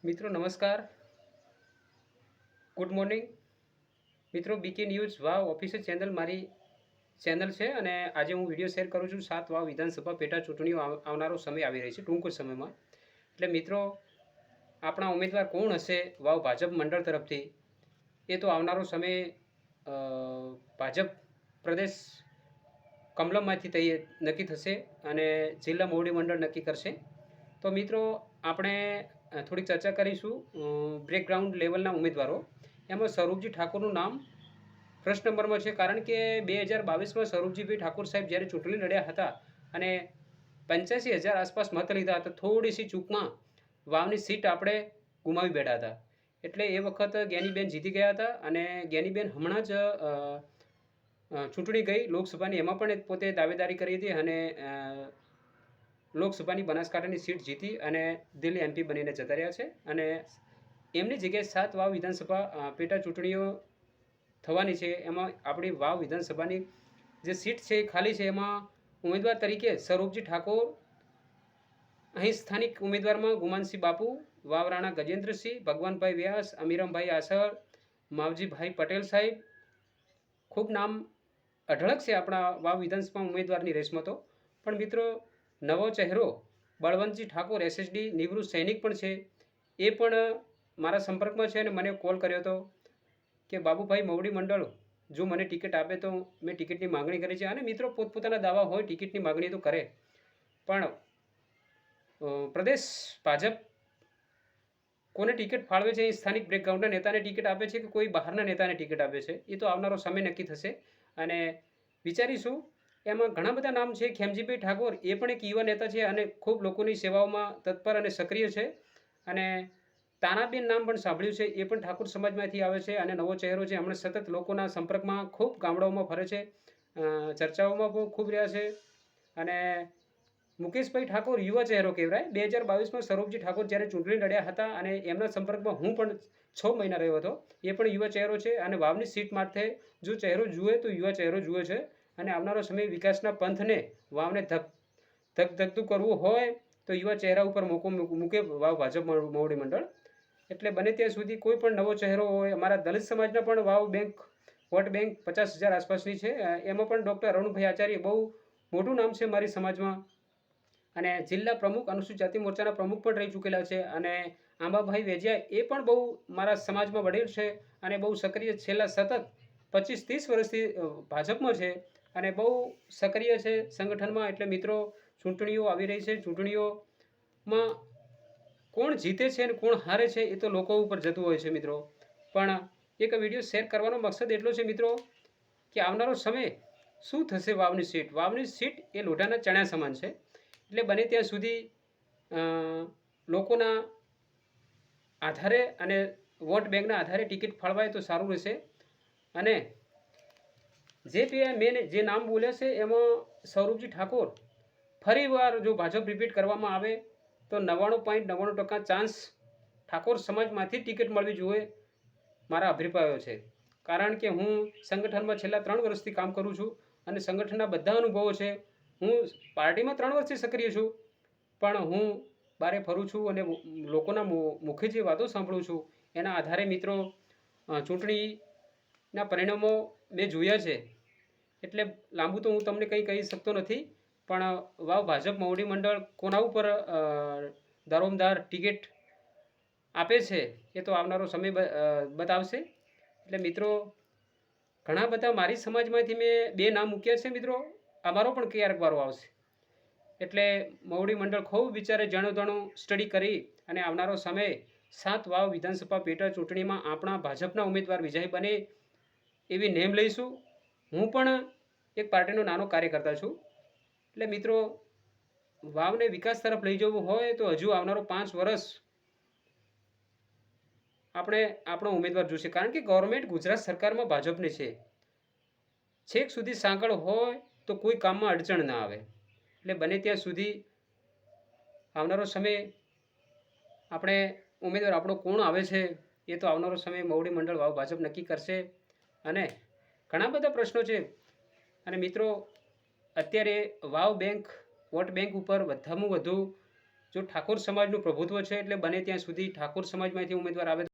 મિત્રો નમસ્કાર, good morning. મિત્રો બીકે ન્યૂઝ વાવ ઓફિશિયલ ચેનલ મારી ચેનલ છે અને આજે હું વિડીયો શેર કરું છું. 7 વાવ વિધાનસભા પેટા ચૂંટણીઓ આવનારો સમય આવી રહી છે ટૂંક સમયમાં. એટલે મિત્રો આપણા ઉમેદવાર કોણ હશે વાવ ભાજપ મંડળ તરફથી એ તો આવનારો સમય ભાજપ પ્રદેશ કમલમમાંથી નક્કી થશે અને જિલ્લા મોવડી મંડળ નક્કી કરશે. તો મિત્રો આપણે થોડીક ચર્ચા કરીશું બ્રેકગ્રાઉન્ડ લેવલના ઉમેદવારો. એમાં સ્વરૂપજી ઠાકોરનું નામ ફર્સ્ટ નંબરમાં છે, કારણ કે 2022માં સ્વરૂપજીભાઈ ઠાકોર સાહેબ જ્યારે ચૂંટણી લડ્યા હતા અને 85,000 આસપાસ મત લીધા હતા, થોડીસી ચૂકમાં વાવની સીટ આપણે ગુમાવી બેઠા હતા. એટલે એ વખત જ્ઞાનીબેન જીતી ગયા હતા અને જ્ઞાનીબેન હમણાં જ ચૂંટણી ગઈ લોકસભાની, એમાં પણ પોતે દાવેદારી કરી હતી અને લોકસભાની બનાસકાંઠાની સીટ જીતી અને દિલ્હી એમપી બનીને જતા રહ્યા છે. અને એમની જગ્યાએ 7 વાવ વિધાનસભા પેટા ચૂંટણીઓ થવાની છે. એમાં આપણી વાવ વિધાનસભાની જે સીટ છે ખાલી છે, એમાં ઉમેદવાર તરીકે સ્વરૂપજી ઠાકોર, અહીં સ્થાનિક ઉમેદવારમાં ગુમાનસિંહ બાપુ, વાવરાણા ગજેન્દ્રસિંહ, ભગવાનભાઈ વ્યાસ, અમીરમભાઈ આસળ, માવજીભાઈ પટેલ સાહેબ. ખૂબ નામ અઢળક છે આપણા વાવ વિધાનસભા ઉમેદવારની રેસમાં. તો પણ મિત્રો નવો ચહેરો બળવંતજી ઠાકોર એસએસડી નિવૃત્ત સૈનિક પણ છે, એ પણ મારા સંપર્કમાં છે અને મને કોલ કર્યો હતો કે બાબુભાઈ મોવડી મંડળ જો મને ટિકિટ આપે તો મેં ટિકિટની માગણી કરી છે. અને મિત્રો પોતપોતાના દાવા હોય, ટિકિટની માગણી તો કરે, પણ પ્રદેશ ભાજપ કોને ટિકિટ ફાળવે છે, એ સ્થાનિક બ્રેકગ્રાઉન્ડના નેતાને ટિકિટ આપે છે કે કોઈ બહારના નેતાને ટિકિટ આપે છે, એ તો આવનારો સમય નક્કી થશે અને વિચારીશું. એમાં ઘણા બધા નામ છે. ખેમજીભાઈ ઠાકોર એ પણ એક યુવા નેતા છે અને ખૂબ લોકોની સેવાઓમાં તત્પર અને સક્રિય છે. અને તાનાબેન નામ પણ સાંભળ્યું છે, એ પણ ઠાકોર સમાજમાંથી આવે છે અને નવો ચહેરો છે. હમણાં સતત લોકોના સંપર્કમાં ખૂબ ગામડાઓમાં ફરે છે, ચર્ચાઓમાં પણ ખૂબ રહ્યા છે. અને મુકેશભાઈ ઠાકોર યુવા ચહેરો કહેવાય. 2022માં સ્વરૂપજી ઠાકોર જ્યારે ચૂંટણી લડ્યા હતા અને એમના સંપર્કમાં હું પણ 6 મહિના રહ્યો હતો. એ પણ યુવા ચહેરો છે અને વાવની સીટ માટે જો ચહેરો જુએ તો યુવા ચહેરો જુએ છે. અને આવનારો સમય વિકાસના પંથને વાવને ધગધગતું કરવું હોય તો યુવા ચહેરા ઉપર મૂકે વાવ ભાજપ મોવડી મંડળ. એટલે બને ત્યાં સુધી કોઈ પણ નવો ચહેરો હોય. અમારા દલિત સમાજના પણ વાવ બેંક વોટ બેંક 50,000 આસપાસની છે. એમાં પણ ડૉક્ટર અરુણભાઈ આચાર્ય બહુ મોટું નામ છે મારી સમાજમાં અને જિલ્લા પ્રમુખ અનુસૂચિત જાતિ મોરચાના પ્રમુખ પણ રહી ચૂકેલા છે. અને આંબાભાઈ વેજિયા એ પણ બહુ મારા સમાજમાં વડીલ છે અને બહુ સક્રિય છેલ્લા સતત 25-30 વર્ષથી ભાજપમાં છે અને બહુ સક્રિય છે સંગઠનમાં. એટલે મિત્રો ચૂંટણીઓ આવી રહી છે. ચૂંટણીઓમાં કોણ જીતે છે અને કોણ હારે છે એ તો લોકો ઉપર જતું હોય છે મિત્રો. પણ એક વિડીયો શેર કરવાનો મકસદ એટલો છે મિત્રો કે આવનારો સમય શું થશે. વાવની સીટ એ લોઢાના ચણા સમાન છે. એટલે બને ત્યાં સુધી લોકોના આધારે અને વોટ બેંકના આધારે ટિકિટ ફાળવાય તો સારું રહેશે. અને મેં જે નામ બોલ્યા છે એમાં સ્વરૂપજી ઠાકોર ફરીવાર જો ભાજપ રિપીટ કરવામાં આવે તો 99.99% ચાન્સ ઠાકોર સમાજમાંથી ટિકિટ મળવી જોઈએ, મારા અભિપ્રાયો છે. કારણ કે હું સંગઠનમાં છેલ્લા 3 વર્ષથી કામ કરું છું અને સંગઠનના બધા અનુભવો છે. હું પાર્ટીમાં 3 વર્ષથી સક્રિય છું, પણ હું બારે ફરું છું અને લોકોના મુખે જે વાતો સાંભળું છું એના આધારે મિત્રો ચૂંટણીના પરિણામો મેં જોયા છે. એટલે લાંબુ તો હું તમને કંઈ કહી શકતો નથી, પણ વાવ ભાજપ મોવડી મંડળ કોના ઉપર દારોમદાર ટિકિટ આપે છે એ તો આવનારો સમય બતાવશે. એટલે મિત્રો ઘણા બધા મારી સમાજમાંથી મેં 2 નામ મૂક્યા છે મિત્રો. અમારો પણ ક્યારેક વારો આવશે. એટલે મોવડી મંડળ ખૂબ વિચારે જાણું સ્ટડી કરી અને આવનારો સમય 7 વાવ વિધાનસભા પેટા ચૂંટણીમાં આપણા ભાજપના ઉમેદવાર વિજય બને એવી નેમ લઈશું. હું પણ એક પાર્ટીનો નાનો કાર્યકર્તા છું. એટલે મિત્રો વાવને વિકાસ તરફ લઈ જવું હોય તો હજુ આવનારો 5 વર્ષ આપણે આપણો ઉમેદવાર જોશે. કારણ કે ગવર્મેન્ટ ગુજરાત સરકારમાં ભાજપની છે. છેક સુધી સાંકળ હોય તો કોઈ કામમાં અડચણ ના આવે. એટલે બને ત્યાં સુધી આવનારો સમય આપણે ઉમેદવાર આપણો કોણ આવે છે એ તો આવનારો સમય મોવડી મંડળ વાવ ભાજપ નક્કી કરશે. અને ઘણા બધા પ્રશ્નો છે. અને મિત્રો અત્યારે વાવ બેંક વોટ બેંક ઉપર વધારેમાં વધુ જો ઠાકોર સમાજનું પ્રભુત્વ છે એટલે બને ત્યાં સુધી ઠાકોર સમાજમાંથી ઉમેદવાર આવે